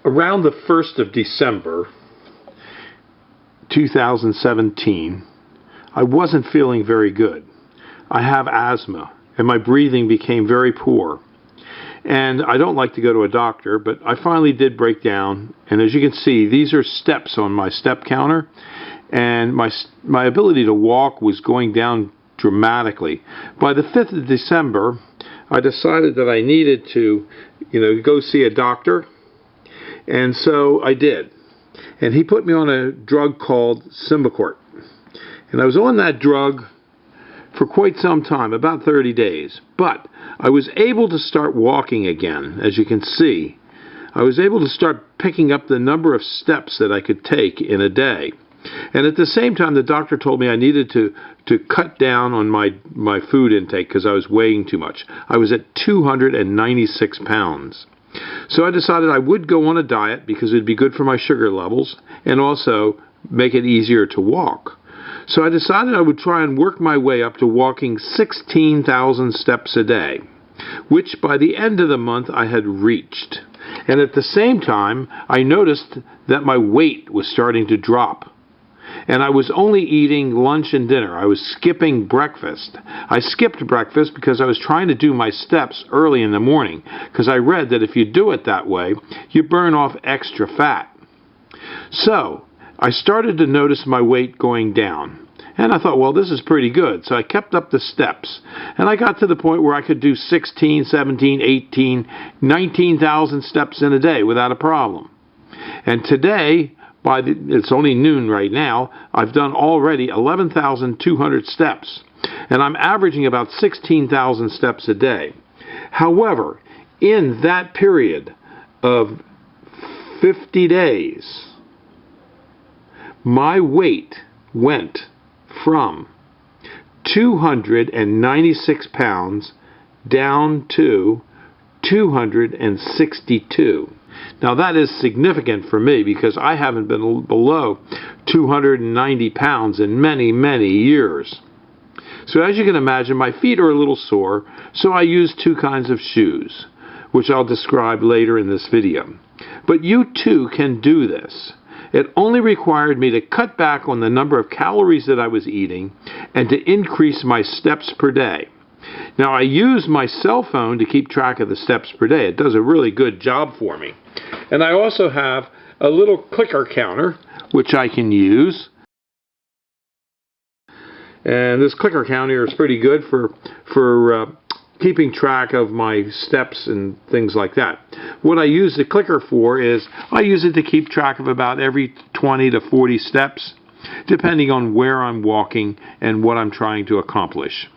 Around the 1st of December 2017, I wasn't feeling very good. I have asthma and my breathing became very poor. And I don't like to go to a doctor, but I finally did break down. And as you can see, these are steps on my step counter. And my ability to walk was going down dramatically. By the 5th of December, I decided that I needed to, go see a doctor. And so I did. And he put me on a drug called Symbicort. And I was on that drug for quite some time, about 30 days. But I was able to start walking again, as you can see. I was able to start picking up the number of steps that I could take in a day. And at the same time, the doctor told me I needed to cut down on my food intake because I was weighing too much. I was at 296 pounds. So I decided I would go on a diet because it would be good for my sugar levels and also make it easier to walk. So I decided I would try and work my way up to walking 16,000 steps a day, which by the end of the month I had reached. And at the same time, I noticed that my weight was starting to drop. And I was only eating lunch and dinner. I was skipping breakfast. I skipped breakfast because I was trying to do my steps early in the morning, because I read that if you do it that way, you burn off extra fat. So I started to notice my weight going down. And I thought, well, this is pretty good. So I kept up the steps. And I got to the point where I could do 16, 17, 18, 19,000 steps in a day without a problem. And today, it's only noon right now, I've done already 11,200 steps. And I'm averaging about 16,000 steps a day. However, in that period of 50 days, my weight went from 296 pounds down to 262. Now that is significant for me because I haven't been below 290 pounds in many, many years. So as you can imagine, my feet are a little sore, so I use two kinds of shoes, which I'll describe later in this video. But you too can do this. It only required me to cut back on the number of calories that I was eating and to increase my steps per day. Now, I use my cell phone to keep track of the steps per day. It does a really good job for me. And I also have a little clicker counter, which I can use. And this clicker counter is pretty good for keeping track of my steps and things like that. What I use the clicker for is I use it to keep track of about every 20 to 40 steps, depending on where I'm walking and what I'm trying to accomplish.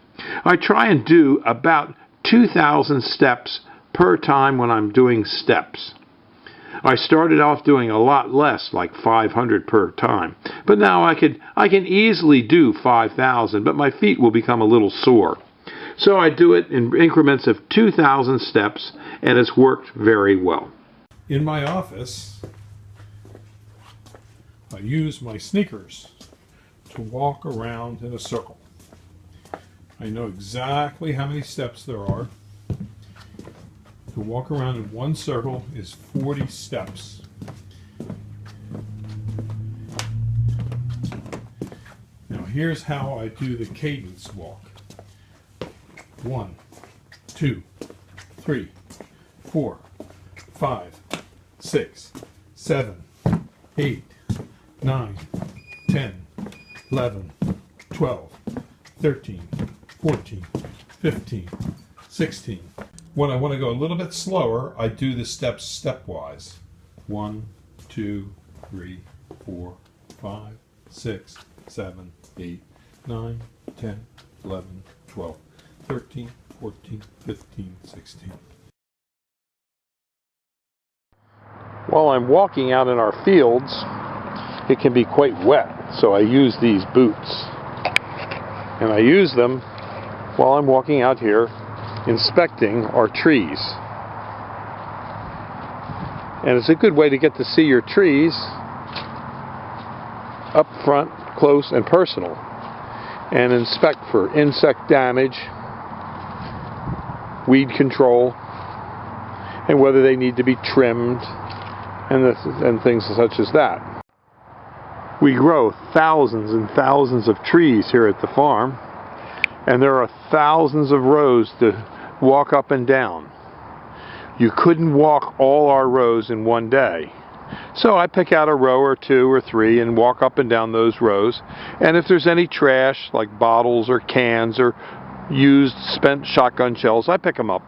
I try and do about 2,000 steps per time when I'm doing steps. I started off doing a lot less, like 500 per time. But now I can easily do 5,000, but my feet will become a little sore. So I do it in increments of 2,000 steps, and it's worked very well. In my office, I use my sneakers to walk around in a circle. I know exactly how many steps there are. To walk around in one circle is 40 steps. Now here's how I do the cadence walk. 1, 2, 3, 4, 5, 6, 7, 8, 9, 10, 11, 12, 13, 14, 15, 16. When I want to go a little bit slower, I do the steps stepwise. 1, 2, 3, 4, 5, 6, 7, 8, 9, 10, 11, 12, 13, 14, 15, 16. While I'm walking out in our fields, it can be quite wet, so I use these boots. And I use them while I'm walking out here inspecting our trees. And it's a good way to get to see your trees up front, close and personal, and inspect for insect damage, weed control, and whether they need to be trimmed and things such as that. We grow thousands and thousands of trees here at the farm, and there are thousands of rows to walk up and down. You couldn't walk all our rows in one day. So I pick out a row or two or three and walk up and down those rows. And if there's any trash, like bottles or cans or used spent shotgun shells, I pick them up.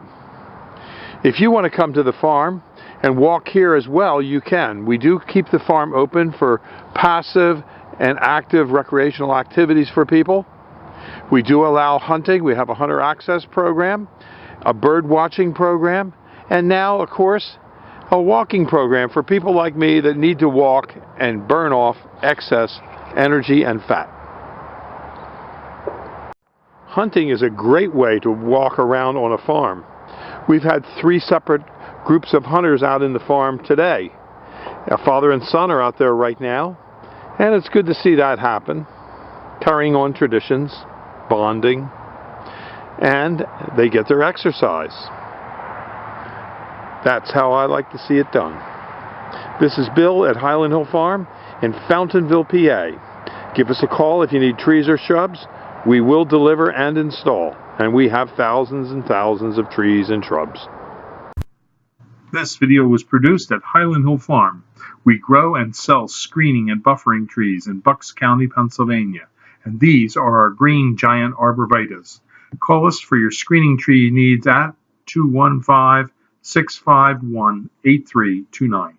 If you want to come to the farm and walk here as well, you can. We do keep the farm open for passive and active recreational activities for people. We do allow hunting. We have a hunter access program, a bird watching program, and now, of course, a walking program for people like me that need to walk and burn off excess energy and fat. Hunting is a great way to walk around on a farm. We've had 3 separate groups of hunters out in the farm today. A father and son are out there right now, and it's good to see that happen. Carrying on traditions, bonding, and they get their exercise. That's how I like to see it done. This is Bill at Highland Hill Farm in Fountainville, PA. Give us a call if you need trees or shrubs. We will deliver and install, and we have thousands and thousands of trees and shrubs. This video was produced at Highland Hill Farm. We grow and sell screening and buffering trees in Bucks County, Pennsylvania, and these are our green giant arborvitaes. Call us for your screening tree needs at 215-651-8329.